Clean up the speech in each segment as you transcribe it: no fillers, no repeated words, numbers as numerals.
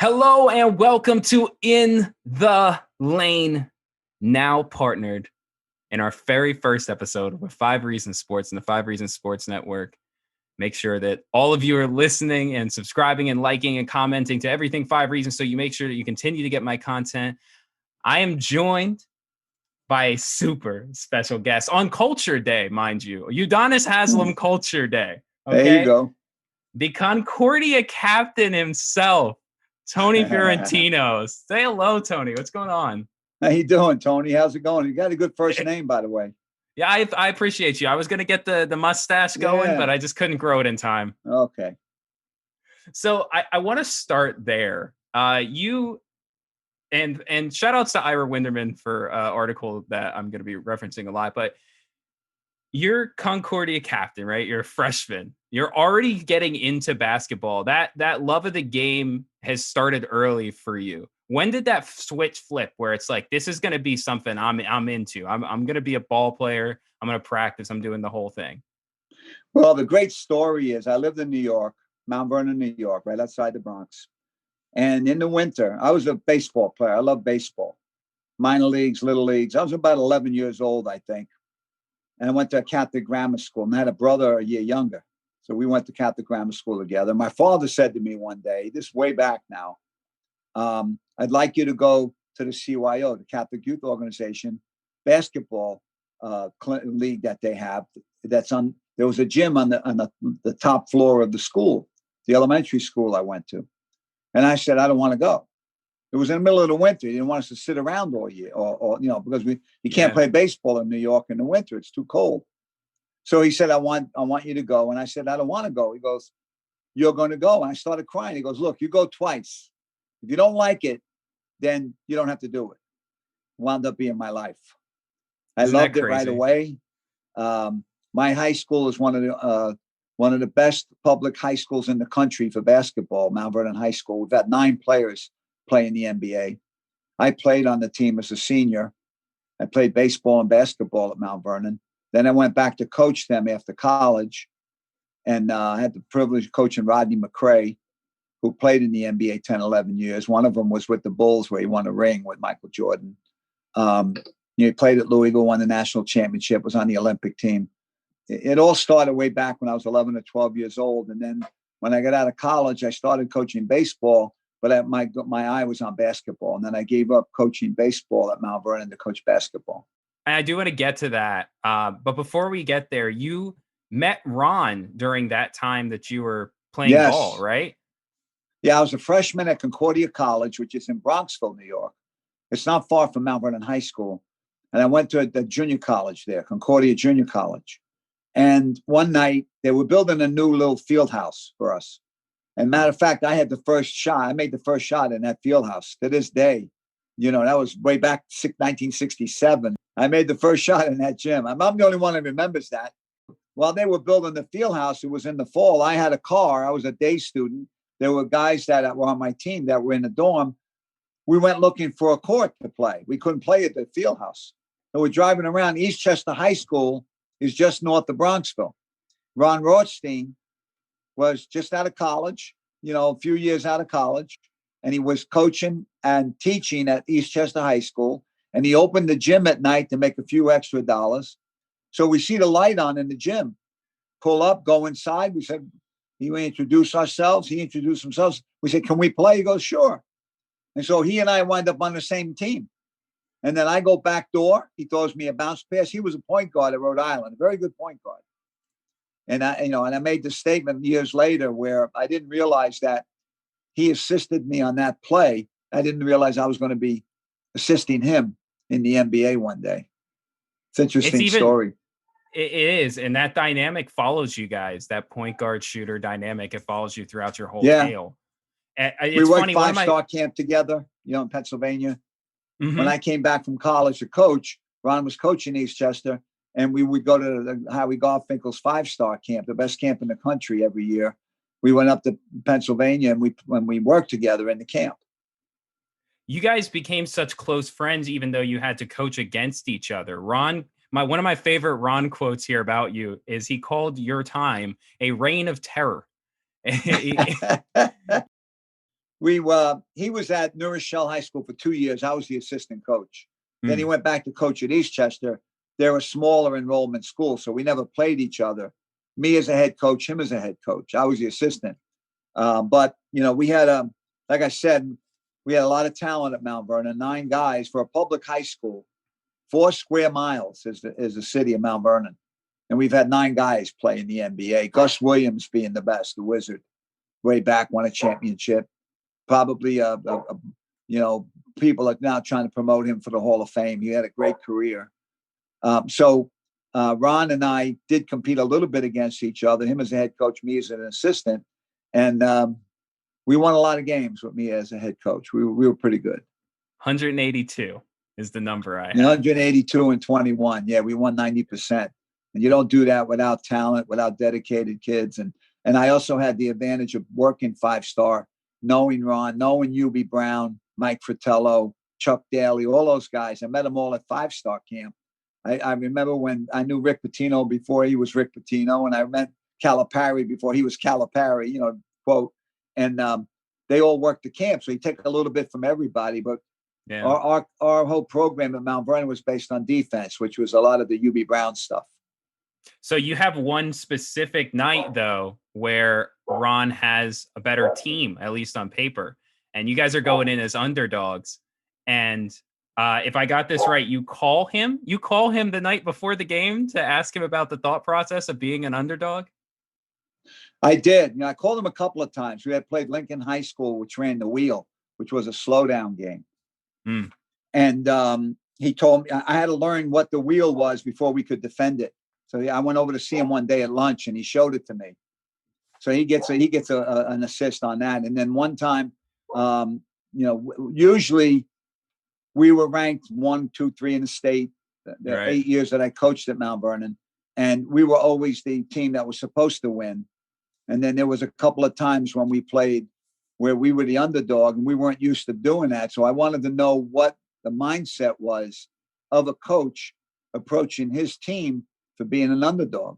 Hello and welcome to In the Lane, now partnered in our very first episode with 5 Reasons Sports and the 5 Reasons Sports Network. Make sure that all of you are listening and subscribing and liking and commenting to everything 5 Reasons so you make sure that you continue to get my content. I am joined by a super special guest on Culture Day, mind you. Udonis Haslem Culture Day. Okay? There you go. The Concordia captain himself, Tony Fiorentino. Say hello, Tony. What's going on? How you doing, Tony? How's it going? You got a good first name, by the way. Yeah, I appreciate you. I was going to get the mustache going, but I just couldn't grow it in time. Okay. So I want to start there. You and shout outs to Ira Winderman for an article that I'm going to be referencing a lot, but you're Concordia captain, right? You're a freshman. You're already getting into basketball. That love of the game has started early for you. When did that switch flip where it's like, this is going to be something I'm into. I'm going to be a ball player. I'm going to practice. I'm doing the whole thing. Well, the great story is I lived in New York, Mount Vernon, New York, right outside the Bronx. And in the winter, I was a baseball player. I love baseball. Minor leagues, little leagues. I was about 11 years old, I think. And I went to a Catholic grammar school and I had a brother a year younger. So we went to Catholic grammar school together. My father said to me one day, this way back now, I'd like you to go to the CYO, the Catholic Youth Organization basketball league that they have. There was a gym on the top floor of the school, the elementary school I went to. And I said, I don't want to go. It was in the middle of the winter. He didn't want us to sit around all year or because you can't play baseball in New York in the winter. It's too cold. So he said, I want you to go. And I said, I don't want to go. He goes, you're going to go. And I started crying. He goes, look, you go twice. If you don't like it, then you don't have to do it. Wound up being my life. I loved it right away. My high school is one of the best public high schools in the country for basketball, Mount Vernon High School. We've had 9 players play in the NBA. I played on the team as a senior. I played baseball and basketball at Mount Vernon. Then I went back to coach them after college. And I had the privilege of coaching Rodney McRae, who played in the NBA 10, 11 years. One of them was with the Bulls where he won a ring with Michael Jordan. He played at Louisville, won the national championship, was on the Olympic team. It all started way back when I was 11 or 12 years old. And then when I got out of college, I started coaching baseball, but my eye was on basketball. And then I gave up coaching baseball at Mount Vernon to coach basketball. And I do want to get to that. But before we get there, you met Ron during that time that you were playing ball, right? Yeah, I was a freshman at Concordia College, which is in Bronxville, New York. It's not far from Mount Vernon High School. And I went to the junior college there, Concordia Junior College. And one night they were building a new little field house for us. And matter of fact, I had the first shot. I made the first shot in that field house to this day. That was way back 1967. I made the first shot in that gym. I'm the only one that remembers that. While they were building the field house, it was in the fall. I had a car. I was a day student. There were guys that were on my team that were in the dorm. We went looking for a court to play. We couldn't play at the field house. So we're driving around. Eastchester High School is just north of Bronxville. Ron Rothstein was just out of college, a few years out of college. And he was coaching and teaching at Eastchester High School. And he opened the gym at night to make a few extra dollars. So we see the light on in the gym. Pull up, go inside. We said, we introduce ourselves. He introduced himself. We said, can we play? He goes, sure. And so he and I wind up on the same team. And then I go back door. He throws me a bounce pass. He was a point guard at Rhode Island, a very good point guard. And I made the statement years later where I didn't realize that he assisted me on that play. I didn't realize I was going to be assisting him in the NBA one day. It's an interesting story. It is. And that dynamic follows you guys, that point guard shooter dynamic. It follows you throughout your whole tale. We worked 5-star camp together, in Pennsylvania. Mm-hmm. When I came back from college to coach, Ron was coaching Eastchester, and we would go to the Howie Garfinkel's 5-star camp, the best camp in the country every year. We went up to Pennsylvania and we worked together in the camp. You guys became such close friends, even though you had to coach against each other. Ron, one of my favorite Ron quotes here about you is he called your time a reign of terror. He was at New Rochelle High School for 2 years. I was the assistant coach. Then he Mm. went back to coach at Eastchester. They're a smaller enrollment school, so we never played each other. Me as a head coach, him as a head coach. I was the assistant. But we had like I said, we had a lot of talent at Mount Vernon. 9 guys for a public high school. 4 square miles is the city of Mount Vernon, and we've had 9 guys play in the NBA. Gus Williams being the best, the Wizard, way back, won a championship. Probably people are now trying to promote him for the Hall of Fame. He had a great career. So Ron and I did compete a little bit against each other, him as a head coach, me as an assistant. And we won a lot of games with me as a head coach. We were pretty good. 182 is the number I have. 182 and 21. Yeah, we won 90%. And you don't do that without talent, without dedicated kids. And I also had the advantage of working 5-star, knowing Ron, knowing UB Brown, Mike Fratello, Chuck Daly, all those guys. I met them all at 5-star camp. I remember when I knew Rick Pitino before he was Rick Pitino, and I met Calipari before he was Calipari, quote. And they all worked the camp. So you take a little bit from everybody. But yeah, our whole program at Mount Vernon was based on defense, which was a lot of the UB Brown stuff. So you have one specific night, though, where Ron has a better team, at least on paper, and you guys are going in as underdogs. And if I got this right, you call him the night before the game to ask him about the thought process of being an underdog? I did. I called him a couple of times. We had played Lincoln High School, which ran the wheel, which was a slowdown game. Mm. And he told me I had to learn what the wheel was before we could defend it. So I went over to see him one day at lunch, and he showed it to me. So he gets an assist on that. And then one time, usually we were ranked 1, 2, 3 in the state. The 8 years that I coached at Mount Vernon, and we were always the team that was supposed to win. And then there was a couple of times when we played where we were the underdog, and we weren't used to doing that. So I wanted to know what the mindset was of a coach approaching his team for being an underdog.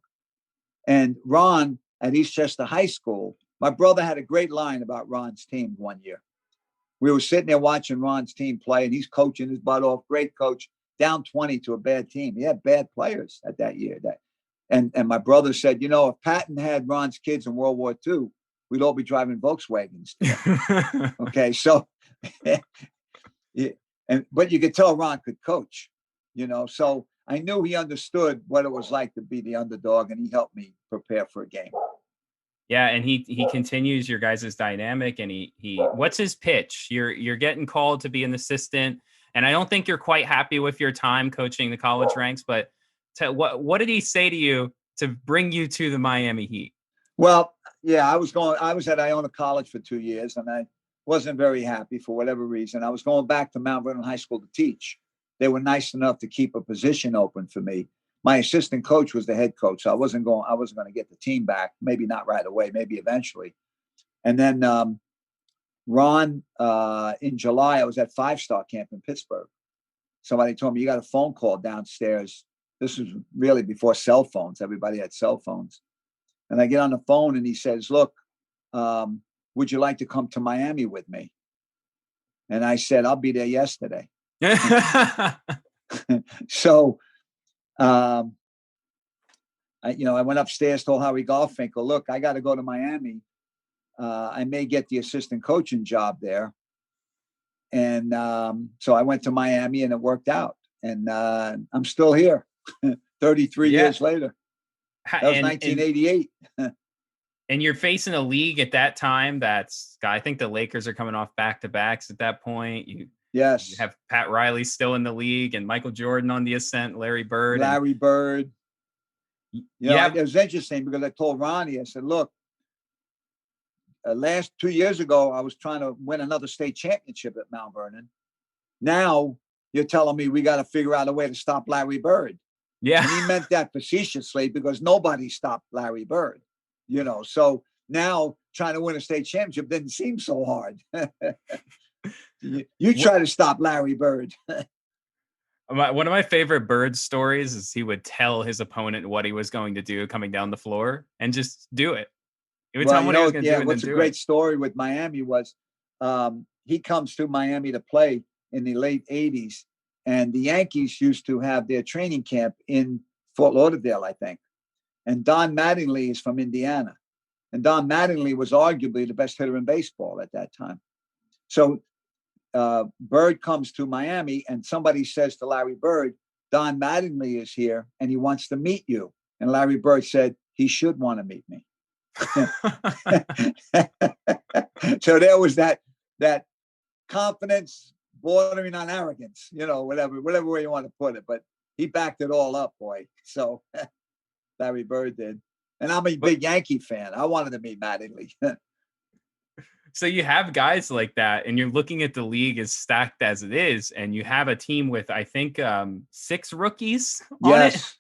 And Ron at Eastchester High School, my brother had a great line about Ron's team one year. We were sitting there watching Ron's team play, and he's coaching his butt off. Great coach, down 20 to a bad team. He had bad players at that year. And my brother said, if Patton had Ron's kids in World War II, we'd all be driving Volkswagens. Okay, so, but you could tell Ron could coach, so I knew he understood what it was like to be the underdog, and he helped me prepare for a game. Yeah, and he continues your guys' dynamic, and he what's his pitch? You're getting called to be an assistant, and I don't think you're quite happy with your time coaching the college ranks, but what did he say to you to bring you to the Miami Heat? Well, yeah, I was at Iona College for 2 years, and I wasn't very happy for whatever reason. I was going back to Mount Vernon High School to teach. They were nice enough to keep a position open for me. My assistant coach was the head coach, so I wasn't going to get the team back. Maybe not right away, maybe eventually. And then Ron, in July, I was at 5-star camp in Pittsburgh. Somebody told me, you got a phone call downstairs. This was really before cell phones. Everybody had cell phones. And I get on the phone, and he says, look, would you like to come to Miami with me? And I said, I'll be there yesterday. So, I went upstairs, told Howie Garfinkel, look, I got to go to Miami. I may get the assistant coaching job there. And so I went to Miami, and it worked out. And I'm still here 33 years later. That was 1988. And you're facing a league at that time I think the Lakers are coming off back-to-backs at that point. Yes. You have Pat Riley still in the league, and Michael Jordan on the ascent, Larry Bird. It was interesting because I told Ronnie, I said, look, last 2 years ago, I was trying to win another state championship at Mount Vernon. Now you're telling me we got to figure out a way to stop Larry Bird. Yeah. And he meant that facetiously because nobody stopped Larry Bird, so now trying to win a state championship didn't seem so hard. You try to stop Larry Bird. One of my favorite Bird stories is he would tell his opponent what he was going to do coming down the floor and just do it. He would tell him what he was going to do. What's a great story with Miami was he comes to Miami to play in the late 80s. And the Yankees used to have their training camp in Fort Lauderdale, I think. And Don Mattingly is from Indiana. And Don Mattingly was arguably the best hitter in baseball at that time. So Bird comes to Miami, and somebody says to Larry Bird, Don Mattingly is here, and he wants to meet you. And Larry Bird said, he should want to meet me. So there was that confidence bordering on arrogance, whatever way you want to put it. But he backed it all up, boy. So Larry Bird did. And I'm a big Yankee fan. I wanted to meet Mattingly. So you have guys like that, and you're looking at the league as stacked as it is, and you have a team with, I think, 6 rookies on it.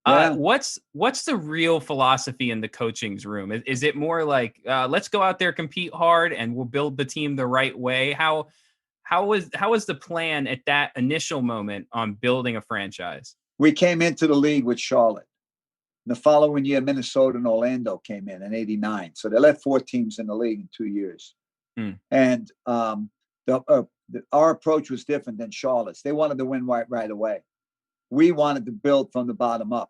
Yeah. What's the real philosophy in the coaching's room? Is it more like, let's go out there, compete hard, and we'll build the team the right way? How was the plan at that initial moment on building a franchise? We came into the league with Charlotte. The following year, Minnesota and Orlando came in '89. So they left 4 teams in the league in 2 years. And our approach was different than Charlotte's. They wanted to win right away. We wanted to build from the bottom up.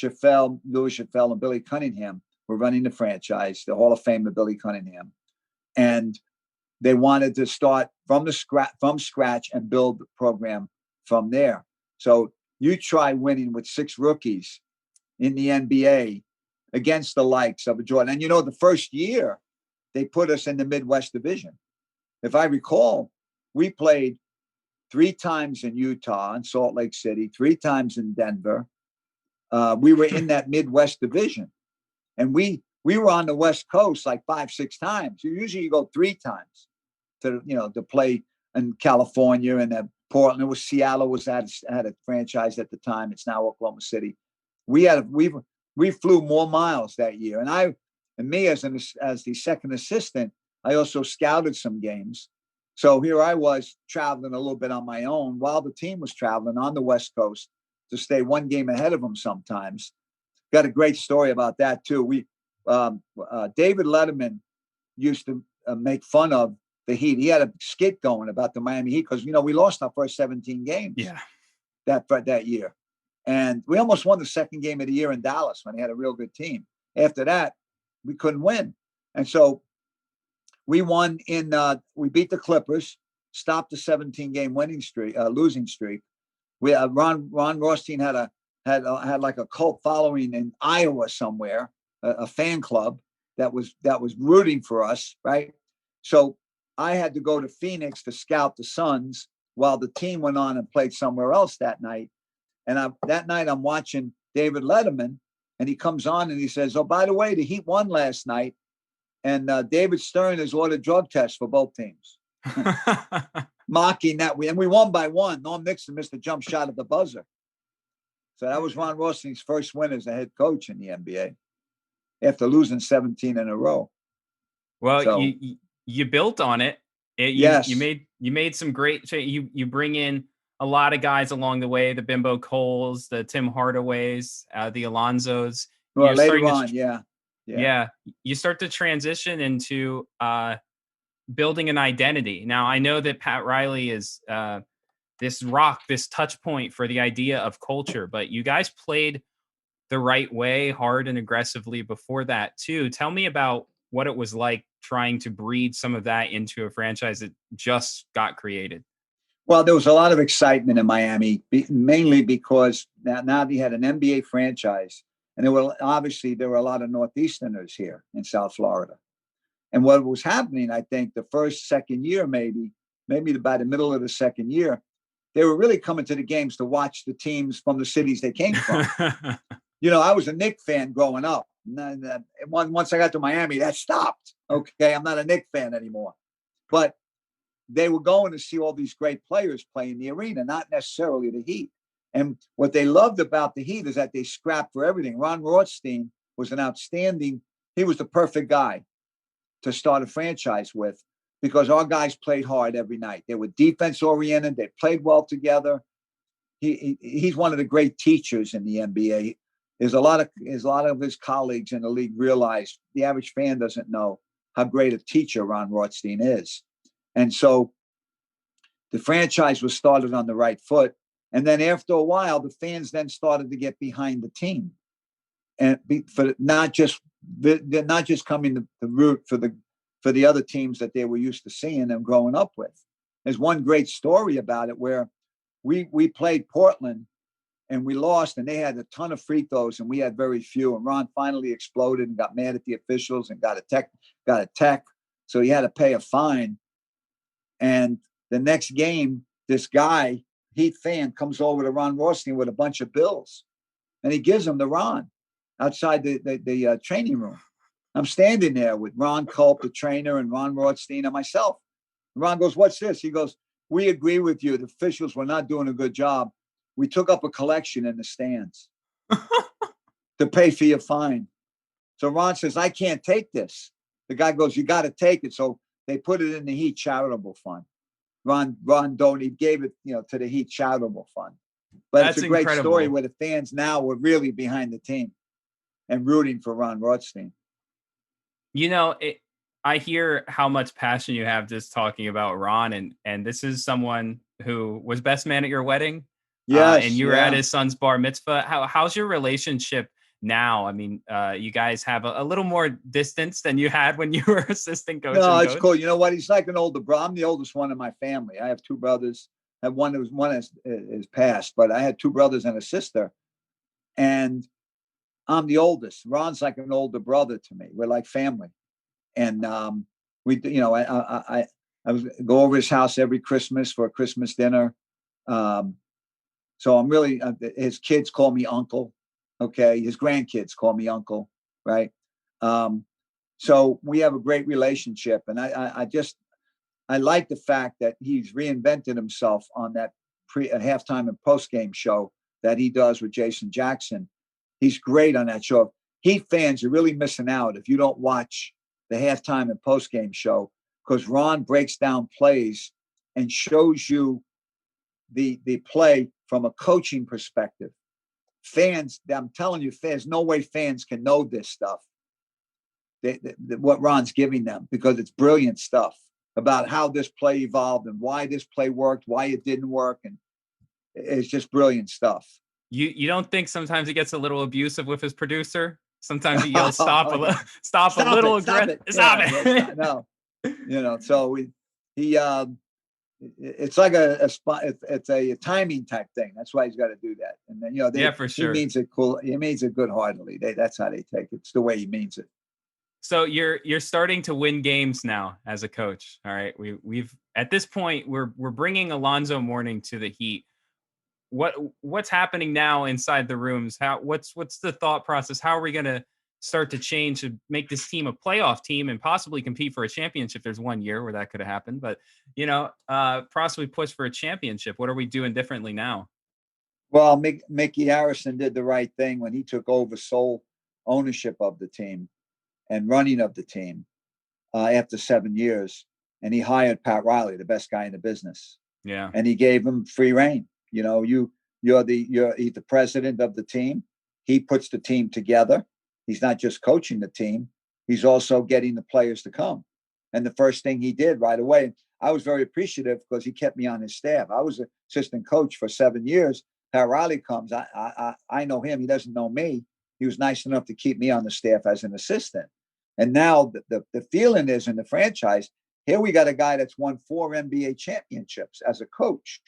Louis Chaffel, and Billy Cunningham were running the franchise, the Hall of Famer Billy Cunningham. And they wanted to start from scratch and build the program from there. So you try winning with 6 rookies in the NBA against the likes of a Jordan. And the first year they put us in the Midwest Division. If I recall, we played 3 times in Utah and Salt Lake City, 3 times in Denver. We were in that Midwest Division, and we were on the West Coast like 5-6 times. Usually you go 3 times to play in California and Portland. It was Seattle had a franchise at the time. It's now Oklahoma City. We flew more miles that year, and me as the second assistant, I also scouted some games. So here I was traveling a little bit on my own while the team was traveling on the West Coast to stay 1 game ahead of them sometimes. Got a great story about that too. David Letterman used to make fun of the Heat. He had a skit going about the Miami Heat because we lost our first 17 games. Yeah, that year. And we almost won the second game of the year in Dallas when they had a real good team. After that, we couldn't win. And so we won we beat the Clippers, stopped the 17-game losing streak. We Ron Rothstein had like a cult following in Iowa somewhere, a fan club that was rooting for us, right? So I had to go to Phoenix to scout the Suns while the team went on and played somewhere else that night. And that night I'm watching David Letterman, and he comes on and he says, "Oh, by the way, the Heat won last night, and David Stern has ordered drug tests for both teams." Mocking that and we won by 1. Norm Nixon missed a jump shot at the buzzer. So that was Ron Rothstein's first win as a head coach in the NBA after losing 17 in a row. Well, so, you built on it. Yes, you made some great. You bring in a lot of guys along the way, the Bimbo Coles, the Tim Hardaways, the Alonzos. Well, later on, yeah. You start to transition into building an identity. Now, I know that Pat Riley is this touch point for the idea of culture, but you guys played the right way, hard and aggressively before that too. Tell me about what it was like trying to breed some of that into a franchise that just got created. Well, there was a lot of excitement in Miami, mainly because now they had an NBA franchise, and there were a lot of Northeasterners here in South Florida. And what was happening, I think, second year, maybe by the middle of the second year, they were really coming to the games to watch the teams from the cities they came from. I was a Knicks fan growing up. Once I got to Miami, that stopped. Okay, I'm not a Knicks fan anymore. But they were going to see all these great players play in the arena, not necessarily the Heat. And what they loved about the Heat is that they scrapped for everything. Ron Rothstein was he was the perfect guy to start a franchise with, because our guys played hard every night. They were defense oriented. They played well together. He's one of the great teachers in the NBA. There's a lot of his colleagues in the league realize the average fan doesn't know how great a teacher Ron Rothstein is. And so the franchise was started on the right foot. And then after a while, the fans then started to get behind the team, and for not just coming to root for the other teams that they were used to seeing and growing up with. There's one great story about it where we played Portland and we lost, and they had a ton of free throws and we had very few. And Ron finally exploded and got mad at the officials and got a tech. So he had to pay a fine. And the next game, this guy, Heat fan, comes over to Ron Rothstein with a bunch of bills, and he gives them to Ron outside the training room. I'm standing there with Ron Culp, the trainer, and Ron Rothstein and myself. And Ron goes, "What's this?" He goes, "We agree with you. The officials were not doing a good job. We took up a collection in the stands to pay for your fine." So Ron says, "I can't take this." The guy goes, "You got to take it." So they put it in the Heat charitable fund. Ron he gave it, to the Heat charitable fund. But That's it's a great incredible story where the fans now were really behind the team and rooting for Ron Rothstein. I hear how much passion you have just talking about Ron, and this is someone who was best man at your wedding. Yes, and you were at his son's bar mitzvah. How's your relationship now? I mean, you guys have a little more distance than you had when you were assistant coach. No, it's cool. You know what? He's like an older brother. I'm the oldest one in my family. I have two brothers. I have one is passed, but I had two brothers and a sister, and I'm the oldest. Ron's like an older brother to me. We're like family, and I go over his house every Christmas for a Christmas dinner. So I'm really, his kids call me uncle. Okay. His grandkids call me uncle. Right. So we have a great relationship. And I like the fact that he's reinvented himself on that halftime and post game show that he does with Jason Jackson. He's great on that show. Heat fans, you're really missing out if you don't watch the halftime and post game show, because Ron breaks down plays and shows you the play from a coaching perspective. Fans, I'm telling you, fans, no way fans can know this stuff, what Ron's giving them, because it's brilliant stuff about how this play evolved and why this play worked, why it didn't work. And it's just brilliant stuff. You don't think sometimes he gets a little abusive with his producer? Sometimes he yells, "Stop a little, stop a little aggressive, stop it." No, so it's like it's a timing type thing. That's why he's got to do that. And then, for sure. He means it cool. He means it good heartedly. That's how they take it. It's the way he means it. So you're starting to win games now as a coach. All right. We've at this point, we're bringing Alonzo Mourning to the Heat. What's happening now inside the rooms? What's the thought process? How are we going to start to change to make this team a playoff team and possibly compete for a championship? There's 1 year where that could have happened, but possibly push for a championship. What are we doing differently now? Well, Mickey Harrison did the right thing when he took over sole ownership of the team and running of the team after 7 years, and he hired Pat Riley, the best guy in the business. Yeah, and he gave him free reign. You're the president of the team. He puts the team together. He's not just coaching the team. He's also getting the players to come. And the first thing he did right away, I was very appreciative because he kept me on his staff. I was an assistant coach for 7 years. Pat Riley comes. I know him. He doesn't know me. He was nice enough to keep me on the staff as an assistant. And now the feeling is in the franchise, here we got a guy that's won 4 NBA championships as a coach.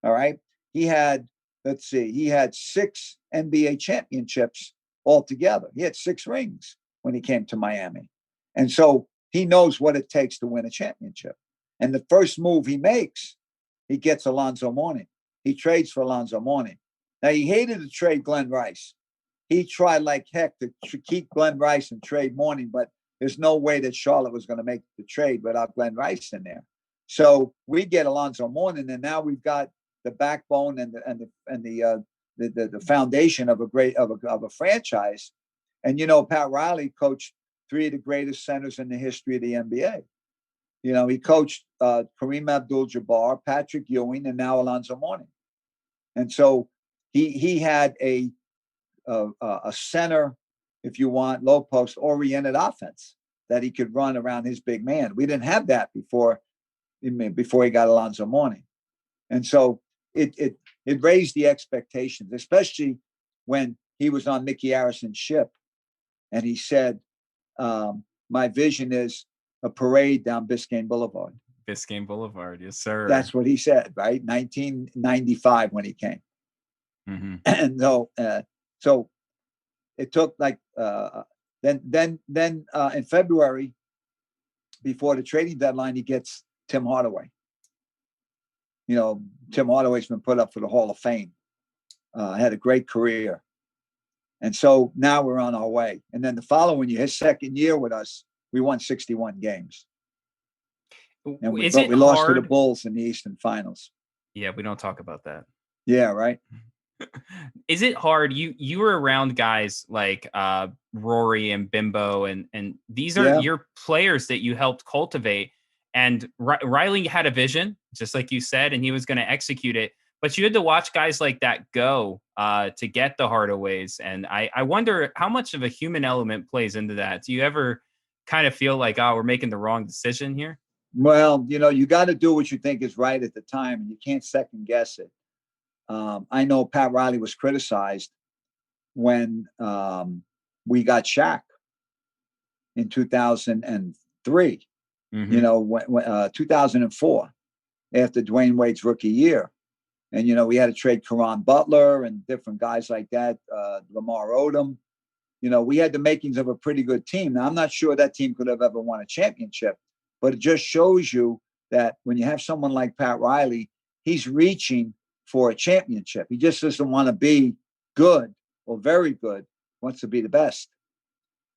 All right. He had 6 NBA championships altogether. He had 6 rings when he came to Miami. And so he knows what it takes to win a championship. And the first move he makes, he gets Alonzo Mourning. He trades for Alonzo Mourning. Now, he hated to trade Glenn Rice. He tried like heck to keep Glenn Rice and trade Mourning, but there's no way that Charlotte was going to make the trade without Glenn Rice in there. So we get Alonzo Mourning, and now we've got the backbone and the foundation of a franchise. And Pat Riley coached 3 of the greatest centers in the history of the NBA. He coached Kareem Abdul-Jabbar, Patrick Ewing, and now Alonzo Mourning. And so he had a center, if you want, low post oriented offense that he could run around his big man. We didn't have that before before he got Alonzo Mourning. And so it raised the expectations, especially when he was on Mickey Harrison's ship. And he said, my vision is a parade down Biscayne Boulevard. Biscayne Boulevard, yes, sir. That's what he said, right? 1995 when he came. Mm-hmm. And so it took like then in February, before the trading deadline, he gets Tim Hardaway. Tim Hardaway's been put up for the Hall of Fame. Had a great career. And so now we're on our way. And then the following year, his second year with us, we won 61 games. And we lost to the Bulls in the Eastern Finals. Yeah, we don't talk about that. Yeah, right. Is it hard? You were around guys like Rory and Bimbo, and these are your players that you helped cultivate. And Riley had a vision, just like you said, and he was going to execute it. But you had to watch guys like that go to get the Hardaways. And I wonder how much of a human element plays into that. Do you ever kind of feel like, we're making the wrong decision here? Well, you got to do what you think is right at the time, and you can't second guess it. I know Pat Riley was criticized when we got Shaq in 2003, when 2004, after Dwayne Wade's rookie year. And, we had to trade Caron Butler and different guys like that, Lamar Odom. We had the makings of a pretty good team. Now, I'm not sure that team could have ever won a championship, but it just shows you that when you have someone like Pat Riley, he's reaching for a championship. He just doesn't want to be good or very good. He wants to be the best.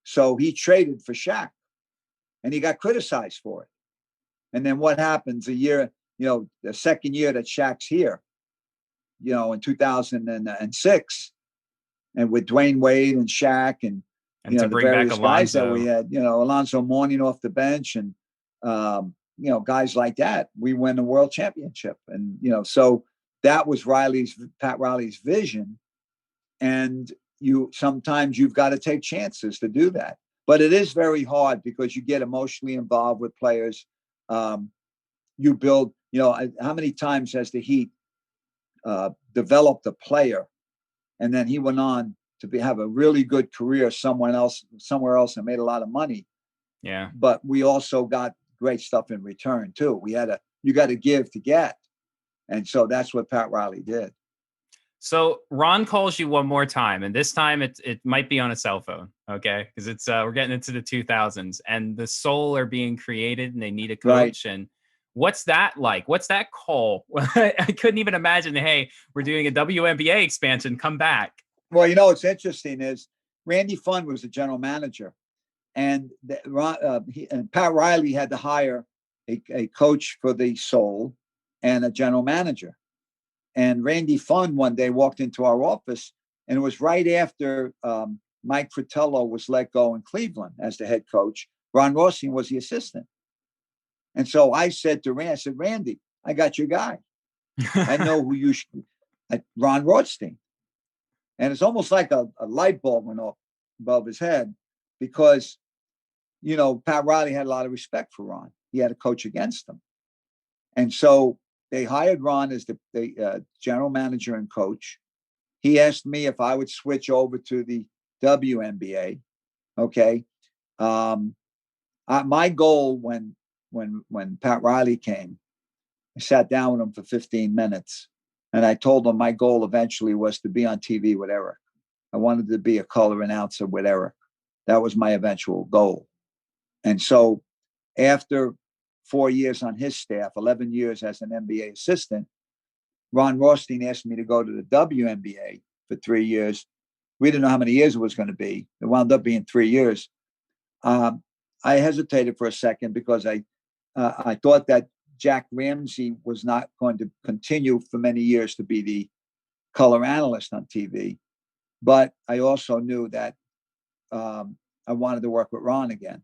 So he traded for Shaq, and he got criticized for it. And then what happens a year, the second year that Shaq's here, in 2006, and with Dwayne Wade and Shaq and to bring the various back guys that we had, Alonzo Mourning off the bench and, guys like that, we win a world championship. And, so that was Pat Riley's vision. And sometimes you've got to take chances to do that. But it is very hard because you get emotionally involved with players. You build, how many times has the Heat developed a player, and then he went on to have a really good career somewhere else and made a lot of money. Yeah. But we also got great stuff in return too. You got to give to get. And so that's what Pat Riley did. So Ron calls you one more time, and this time it might be on a cell phone, okay? Because it's we're getting into the 2000s, and the Soul are being created, and they need a coach. Right. And what's that like? What's that call? I couldn't even imagine. Hey, we're doing a WNBA expansion. Come back. Well, what's interesting is Randy Funn was the general manager, and Pat Riley had to hire a coach for the Soul and a general manager. And Randy Funn one day walked into our office, and it was right after Mike Fratello was let go in Cleveland as the head coach. Ron Rothstein was the assistant. And so I said to Randy, I got your guy. I know who you should. Ron Rothstein. And it's almost like a light bulb went off above his head because, Pat Riley had a lot of respect for Ron. He had a coach against him. And so they hired Ron as the general manager and coach. He asked me if I would switch over to the WNBA. Okay. My goal when Pat Riley came, I sat down with him for 15 minutes, and I told him my goal eventually was to be on TV with Eric. I wanted to be a color announcer with Eric. That was my eventual goal. And so after 4 years on his staff, 11 years as an NBA assistant, Ron Rothstein asked me to go to the WNBA for 3 years. We didn't know how many years it was going to be. It wound up being 3 years. I hesitated for a second because I thought that Jack Ramsey was not going to continue for many years to be the color analyst on TV. But I also knew that I wanted to work with Ron again.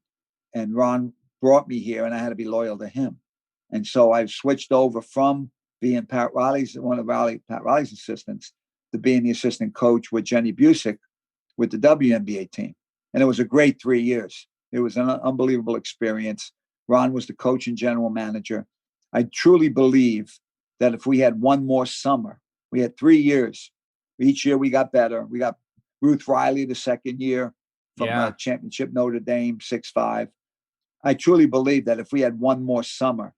And Ron brought me here, and I had to be loyal to him. And so I switched over from being Pat Riley's assistants to being the assistant coach with Jenny Busick with the WNBA team. And it was a great 3 years. It was an unbelievable experience. Ron was the coach and general manager. I truly believe that if we had one more summer, we had 3 years. Each year we got better. We got Ruth Riley the second year from Championship Notre Dame, 6'5". I truly believe that if we had one more summer,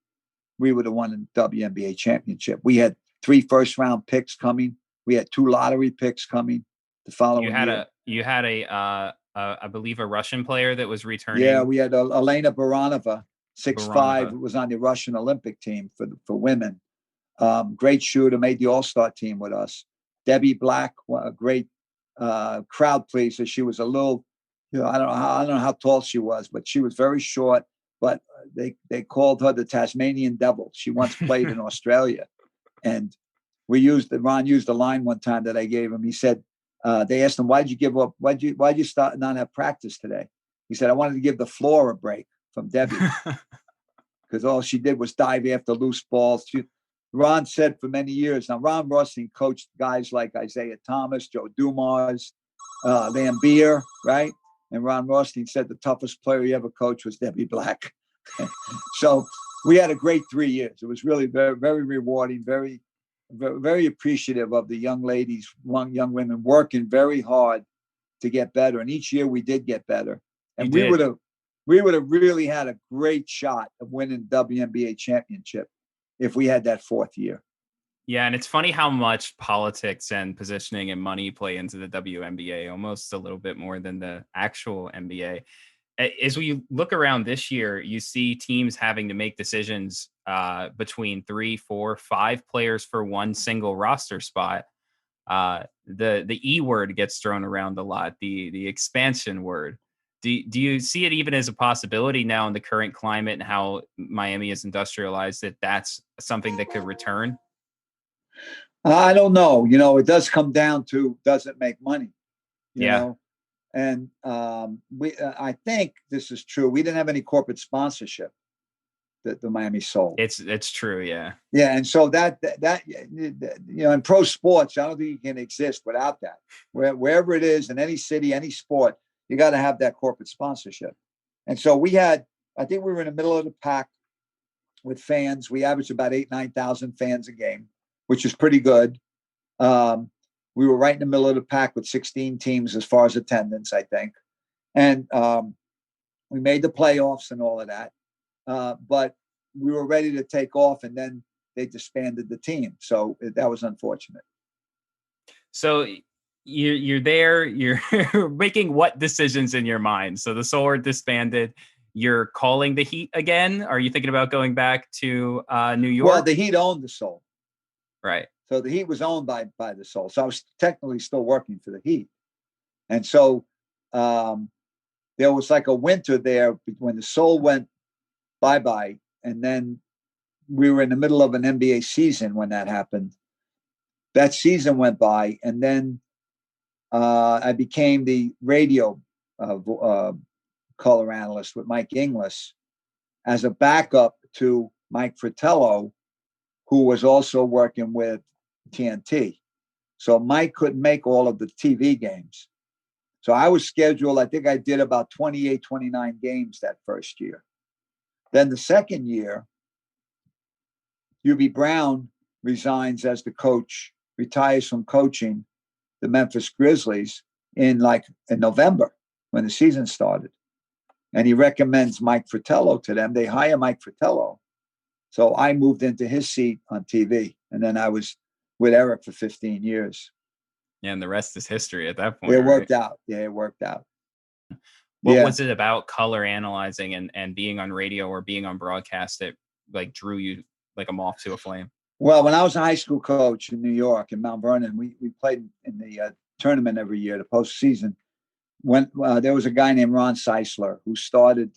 we would have won the WNBA championship. We had 3 first-round picks coming. We had 2 lottery picks coming the following year. You had I believe a Russian player that was returning. Yeah, we had Elena Baranova, 6'5", who was on the Russian Olympic team for women. Great shooter, made the All-Star team with us. Debbie Black, a great crowd pleaser. She was a little, I don't know how tall she was, but she was very short. But they called her the Tasmanian Devil. She once played in Australia, and Ron used a line one time that I gave him. He said, they asked him, "Why'd you give up? Why'd you start not have practice today?" He said, "I wanted to give the floor a break from Debbie because all she did was dive after loose balls." Ron said for many years. Now, Ron Rothstein coached guys like Isaiah Thomas, Joe Dumars, Lambier, right? And Ron Rothstein said the toughest player he ever coached was Debbie Black. So we had a great 3 years. It was really very, very rewarding, very, very, very appreciative of the young ladies, young women working very hard to get better. And each year we did get better. And we would have really had a great shot of winning WNBA championship if we had that 4th year. Yeah, and it's funny how much politics and positioning and money play into the WNBA, almost a little bit more than the actual NBA. As we look around this year, you see teams having to make decisions between 3, 4, 5 players for one single roster spot. The E word gets thrown around a lot, the expansion word. Do you see it even as a possibility now in the current climate and how Miami is industrialized that that's something that could return? I don't know. It does come down to, does it make money? You know? And I think this is true. We didn't have any corporate sponsorship that the Miami sold. It's true. Yeah. Yeah. And so that, in pro sports, I don't think you can exist without that. Wherever it is, in any city, any sport, you got to have that corporate sponsorship. And so I think we were in the middle of the pack with fans. We averaged about 9,000 fans a game, which is pretty good. We were right in the middle of the pack with 16 teams as far as attendance, I think. And we made the playoffs and all of that. But we were ready to take off, and then they disbanded the team. So that was unfortunate. So you're there, you're making what decisions in your mind? So the Soul disbanded. You're calling the Heat again? Are you thinking about going back to New York? Well, the Heat owned the Soul. Right. So the Heat was owned by the Soul. So I was technically still working for the Heat. And so there was like a winter there when the Soul went bye-bye. And then we were in the middle of an NBA season when that happened. That season went by. And then I became the radio color analyst with Mike Inglis as a backup to Mike Fratello, who was also working with TNT. So Mike couldn't make all of the TV games. So I was scheduled, I think I did about 28, 29 games that first year. Then the second year, Hubie Brown resigns as the coach, retires from coaching the Memphis Grizzlies in November when the season started. And he recommends Mike Fratello to them. They hire Mike Fratello. So I moved into his seat on TV. And then I was with Eric for 15 years. Yeah, and the rest is history at that point. It worked out. Yeah, it worked out. What was it about color analyzing and being on radio or being on broadcast that drew you like a moth to a flame? Well, when I was a high school coach in New York, in Mount Vernon, we played in the tournament every year, the postseason. When there was a guy named Ron Seisler who started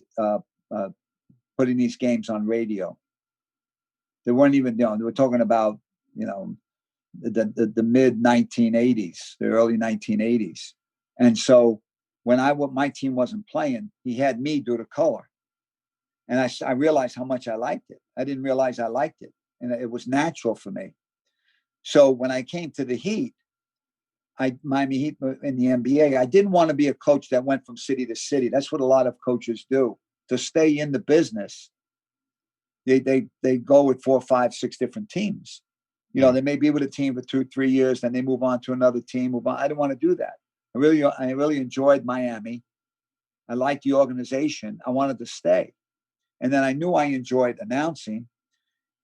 putting these games on radio. They weren't even, they were talking about, the mid 1980s, the early 1980s. And so when my team wasn't playing, he had me do the color. And I realized how much I liked it. I didn't realize I liked it. And it was natural for me. So when I came to the Heat, Miami Heat in the NBA, I didn't want to be a coach that went from city to city. That's what a lot of coaches do. To stay in the business, they go with 4, 5, 6 different teams. They may be with a team for 2, 3 years, then they move on to another team. Move on. I didn't want to do that. I really enjoyed Miami. I liked the organization. I wanted to stay. And then I knew I enjoyed announcing.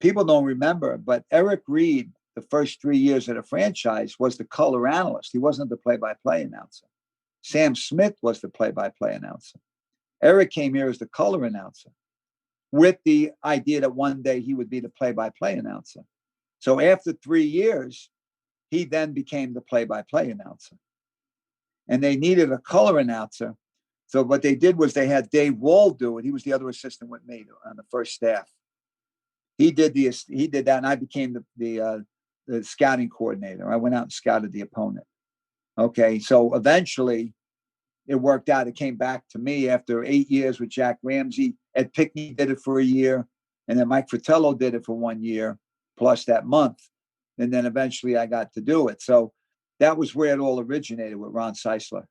People don't remember, but Eric Reed, the first 3 years of the franchise, was the color analyst. He wasn't the play-by-play announcer. Sam Smith was the play-by-play announcer. Eric came here as the color announcer with the idea that one day he would be the play-by-play announcer. So after 3 years, he then became the play-by-play announcer. And they needed a color announcer. So what they did was they had Dave Wall do it. He was the other assistant with me on the first staff. He did that, and I became the scouting coordinator. I went out and scouted the opponent. Okay, so eventually it worked out. It came back to me after 8 years with Jack Ramsey. Ed Pickney did it for a year, and then Mike Fratello did it for 1 year, plus that month. And then eventually I got to do it. So that was where it all originated with Ron Seisler.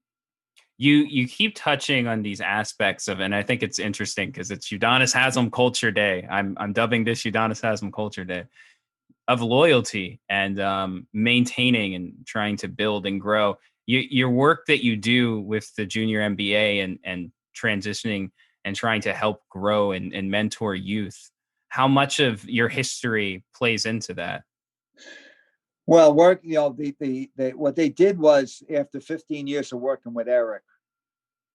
You keep touching on these aspects of, and I think it's interesting because it's Udonis Haslem Culture Day. I'm dubbing this Udonis Haslem Culture Day, of loyalty and maintaining and trying to build and grow. Your work that you do with the junior MBA and transitioning and trying to help grow and mentor youth. How much of your history plays into that? Well, what they did was, after 15 years of working with Eric,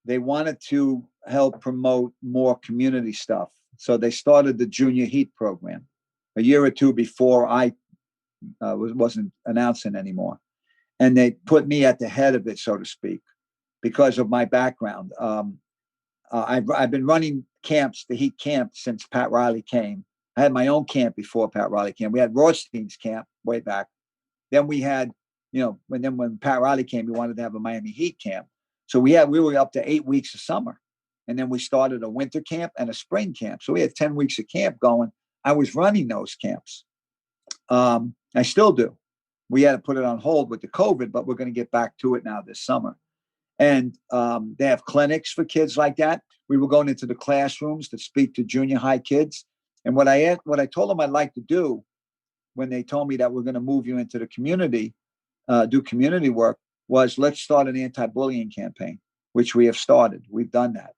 they wanted to help promote more community stuff. So they started the Junior Heat program a year or two before I wasn't announcing anymore. And they put me at the head of it, so to speak, because of my background. I've been running camps, the Heat camp, since Pat Riley came. I had my own camp before Pat Riley came. We had Rothstein's camp way back. Then we had, when Pat Riley came, we wanted to have a Miami Heat camp. So we were up to 8 weeks of summer. And then we started a winter camp and a spring camp. So we had 10 weeks of camp going. I was running those camps. I still do. We had to put it on hold with the COVID, but we're going to get back to it now this summer. And they have clinics for kids like that. We were going into the classrooms to speak to junior high kids. And what I told them I'd like to do, when they told me that we're going to move you into the community, do community work, was let's start an anti-bullying campaign, which we have started. We've done that.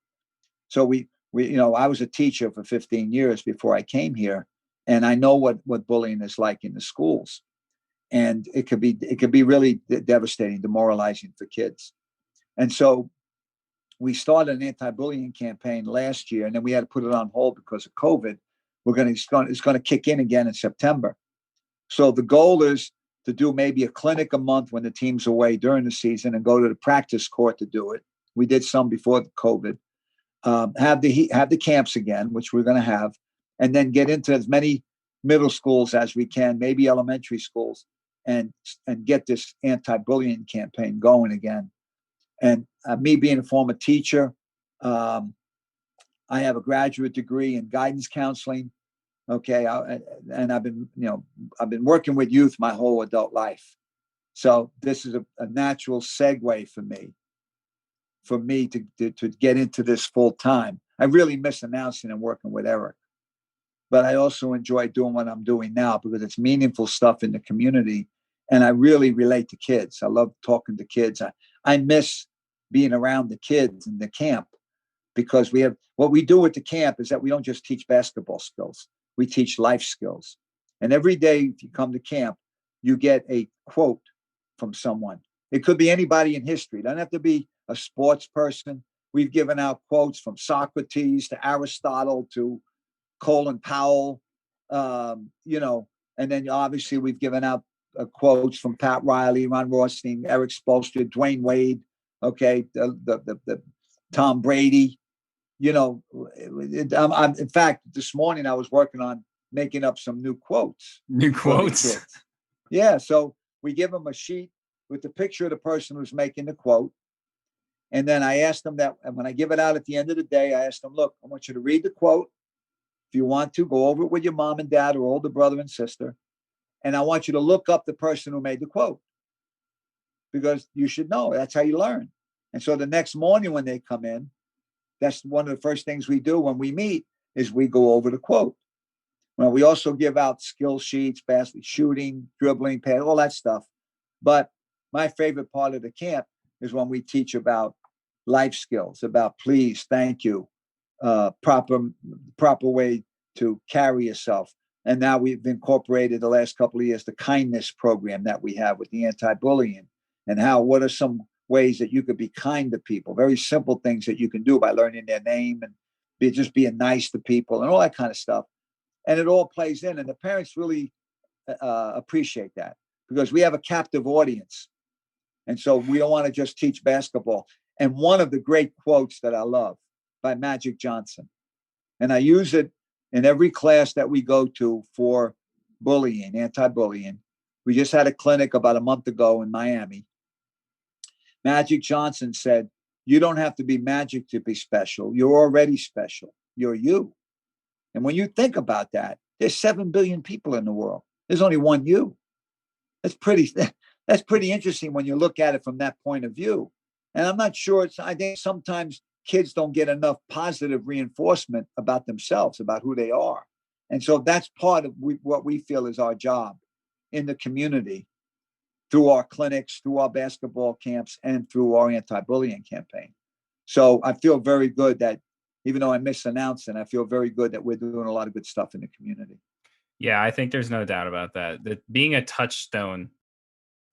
So I was a teacher for 15 years before I came here, and I know what bullying is like in the schools. And it could be really devastating, demoralizing for kids. And so we started an anti-bullying campaign last year, and then we had to put it on hold because of COVID. It's going to kick in again in September. So the goal is to do maybe a clinic a month when the team's away during the season, and go to the practice court to do it. We did some before the COVID. Have the camps again, which we're going to have, and then get into as many middle schools as we can, maybe elementary schools, and get this anti-bullying campaign going again. And me being a former teacher, I have a graduate degree in guidance counseling. Okay, and I've been working with youth my whole adult life, so this is a natural segue for me to get into this full time. I really miss announcing and working with Eric, but I also enjoy doing what I'm doing now because it's meaningful stuff in the community, and I really relate to kids. I love talking to kids. I miss being around the kids in the camp, because what we do with the camp is that we don't just teach basketball skills. We teach life skills. And every day if you come to camp, you get a quote from someone. It could be anybody in history. It doesn't have to be a sports person. We've given out quotes from Socrates to Aristotle to Colin Powell, and then obviously we've given out quotes from Pat Riley, Ron Rothstein, Eric Spoelstra, Dwayne Wade, okay, the Tom Brady. In fact, this morning I was working on making up some new quotes. New quotes? Yeah. So we give them a sheet with the picture of the person who's making the quote. And then I asked them that, and when I give it out at the end of the day, I asked them, look, I want you to read the quote. If you want to, go over it with your mom and dad or older brother and sister. And I want you to look up the person who made the quote, because you should know. That's how you learn. And so the next morning when they come in, that's one of the first things we do when we meet, is we go over the quote. Well, we also give out skill sheets, basket shooting, dribbling, pad, all that stuff. But my favorite part of the camp is when we teach about life skills, about please, thank you, proper way to carry yourself. And now we've incorporated the last couple of years the kindness program that we have with the anti-bullying, and what are some ways that you could be kind to people, very simple things that you can do by learning their name and just being nice to people and all that kind of stuff. And it all plays in, and the parents really appreciate that, because we have a captive audience. And so we don't want to just teach basketball. And one of the great quotes that I love by Magic Johnson, and I use it in every class that we go to for bullying, anti-bullying. We just had a clinic about a month ago in Miami. Magic Johnson said, "You don't have to be magic to be special. You're already special. You're you." And when you think about that, there's 7 billion people in the world. There's only one you. That's pretty interesting when you look at it from that point of view. And I'm not sure, I think sometimes kids don't get enough positive reinforcement about themselves, about who they are. And so that's part of what we feel is our job in the community, through our clinics, through our basketball camps, and through our anti-bullying campaign. So I feel very good that, even though I misunounced it, I feel very good that we're doing a lot of good stuff in the community. Yeah, I think there's no doubt about that. That being a touchstone,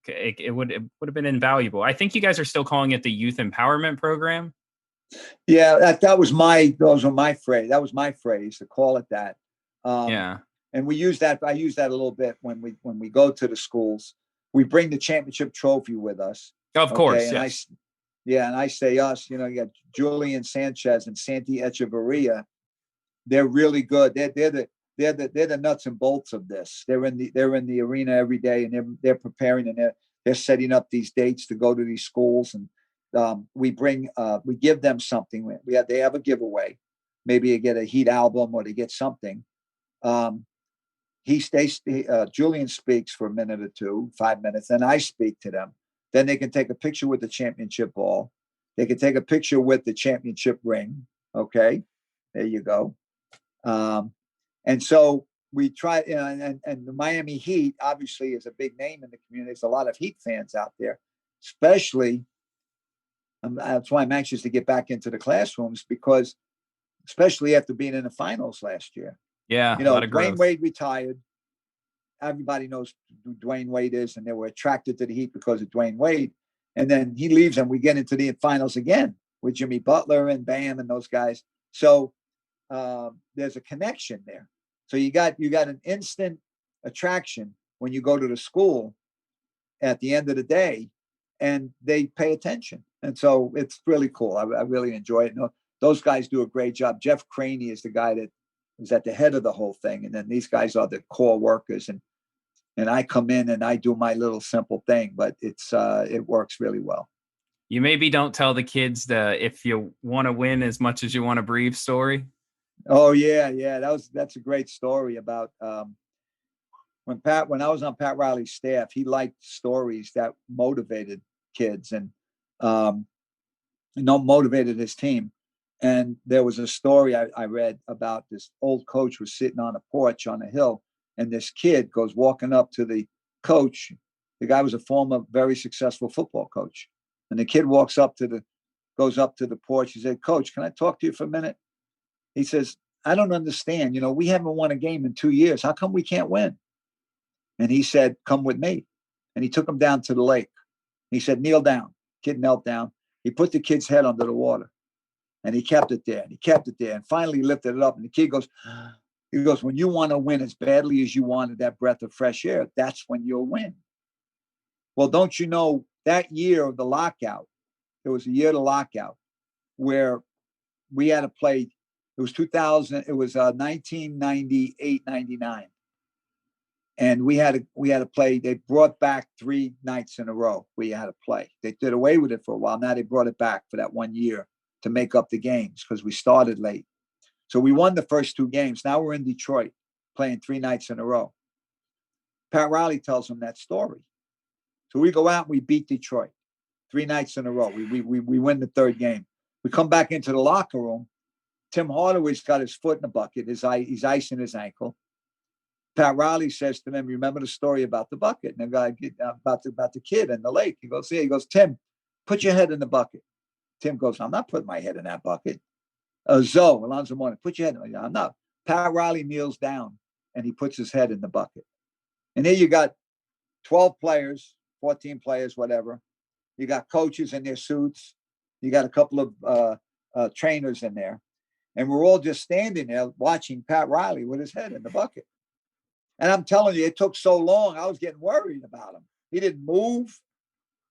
it would have been invaluable. I think you guys are still calling it the youth empowerment program. Yeah, those were my phrase. That was my phrase, to call it that. Yeah. And we use that. I use that a little bit when we go to the schools. We bring the championship trophy with us. Of course. And yes. and I say us. You got Julian Sanchez and Santi Echeverria. They're really good. They're the nuts and bolts of this. They're in the arena every day, and they're preparing, and they're setting up these dates to go to these schools. And we give them something. They have a giveaway. Maybe you get a Heat album, or they get something. Julian speaks for a minute or two, 5 minutes, then I speak to them. Then they can take a picture with the championship ball. They can take a picture with the championship ring. Okay, there you go. And so we try, and the Miami Heat obviously is a big name in the community. There's a lot of Heat fans out there, especially. That's why I'm anxious to get back into the classrooms, because especially after being in the finals last year. Yeah, a lot of Dwayne growth. Wade retired. Everybody knows who Dwayne Wade is, and they were attracted to the Heat because of Dwayne Wade. And then he leaves, and we get into the finals again with Jimmy Butler and Bam and those guys. So there's a connection there. So you got an instant attraction when you go to the school at the end of the day, and they pay attention. And so it's really cool. I really enjoy it. Those guys do a great job. Jeff Craney is the guy that is at the head of the whole thing. And then these guys are the core workers. And I come in and I do my little simple thing, but it works really well. You maybe don't tell the kids the "if you want to win as much as you want to breathe" story. Oh yeah. That's a great story about when I was on Pat Riley's staff. He liked stories that motivated kids and motivated his team. And there was a story I read about this old coach was sitting on a porch on a hill, and this kid goes walking up to the coach. The guy was a former very successful football coach. And the kid goes up to the porch. He said, "Coach, can I talk to you for a minute?" He says, "I don't understand. We haven't won a game in 2 years. How come we can't win?" And he said, "Come with me." And he took him down to the lake. He said, "Kneel down." Kid knelt down. He put the kid's head under the water. And he kept it there, and he kept it there, and finally he lifted it up. And the kid goes, "When you want to win as badly as you wanted that breath of fresh air, that's when you'll win." Well, don't you know, that year of the lockout, it was a year of the lockout where we had to play. It was 2000. It was 1998, 99, and we had to play. They brought back 3 nights in a row we had to play. They did away with it for a while. Now they brought it back for that 1 year to make up the games, because we started late. So we won the first 2 games. Now we're in Detroit playing 3 nights in a row. Pat Riley tells them that story. So we go out and we beat Detroit 3 nights in a row. We win the 3rd game. We come back into the locker room. Tim Hardaway's got his foot in the bucket. He's icing his ankle. Pat Riley says to him, "Remember the story about the bucket?" And the guy about the kid in the lake. He goes, "Yeah." He goes, "Tim, put your head in the bucket." Tim goes, "I'm not putting my head in that bucket." Zoe, Alonzo Mourning, "Put your head in." I'm not. Pat Riley kneels down and he puts his head in the bucket. And here you got 12 players, 14 players, whatever. You got coaches in their suits. You got a couple of trainers in there. And we're all just standing there watching Pat Riley with his head in the bucket. And I'm telling you, it took so long, I was getting worried about him. He didn't move.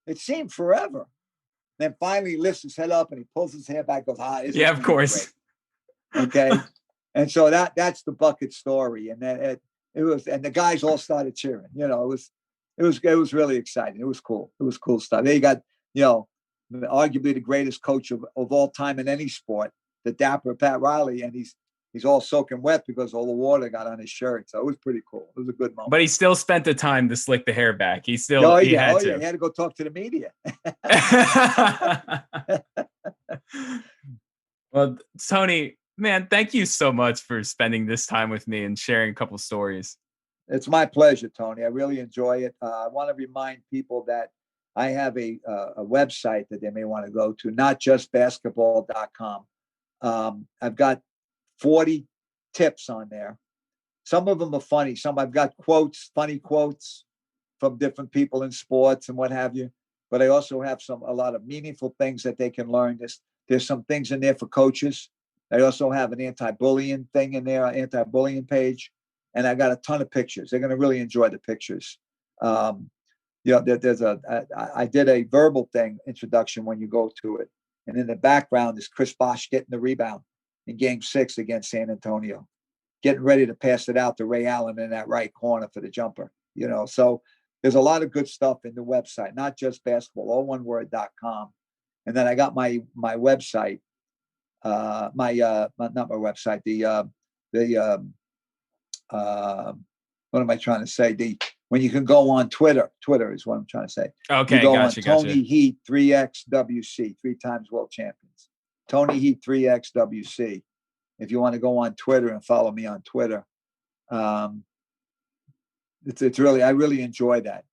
It seemed forever. Then finally he lifts his head up and he pulls his hair back, goes, yeah, of course. Great. Okay. And so that's the bucket story. And then it was, and the guys all started cheering. You know, it was really exciting. It was cool. It was cool stuff. There you got, you know, arguably the greatest coach of all time in any sport, the dapper Pat Riley, and he's all soaking wet because all the water got on his shirt. So it was pretty cool. It was a good moment. But he still spent the time to slick the hair back. He still he had to. He had to go talk to the media. Well, Tony, man, thank you so much for spending this time with me and sharing a couple of stories. It's my pleasure, Tony. I really enjoy it. I want to remind people that I have a website that they may want to go to, notjustbasketball.com. I've got 40 tips on there. Some of them are funny. Some I've got quotes, funny quotes from different people in sports and what have you. But I also have a lot of meaningful things that they can learn. There's some things in there for coaches. I also have an anti-bullying thing in there, anti-bullying page. And I got a ton of pictures. They're going to really enjoy the pictures. You know, I did a verbal thing introduction when you go to it. And in the background is Chris Bosh getting the rebound in Game 6 against San Antonio, getting ready to pass it out to Ray Allen in that right corner for the jumper. You know, so there's a lot of good stuff in the website, not just basketball, all one word.com. And then I got my website, not my website, what am I trying to say? When you can go on Twitter is what I'm trying to say. Okay, you go gotcha, on Tony Heat 3XWC, 3 times world champions. Tony Heat 3XWC. If you want to go on Twitter and follow me on Twitter, it's really, I really enjoy that.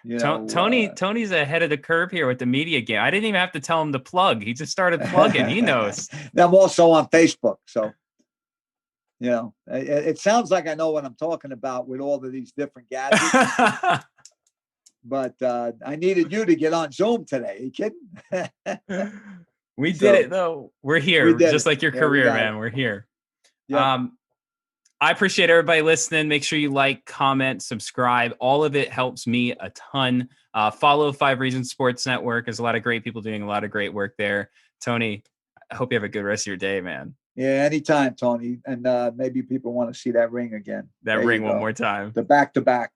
You know, Tony's ahead of the curve here with the media game. I didn't even have to tell him to plug. He just started plugging. He knows. I'm also on Facebook, so. You know, it sounds like I know what I'm talking about with all of these different gadgets. But I needed you to get on Zoom today. Are you kidding? We did it, though. We're here. Just like your career, man. We're here. Yep. I appreciate everybody listening. Make sure you like, comment, subscribe. All of it helps me a ton. Follow 5 Reasons Sports Network. There's a lot of great people doing a lot of great work there. Tony, I hope you have a good rest of your day, man. Yeah, anytime, Tony. And maybe people want to see that ring again. That ring one more time. The back-to-back.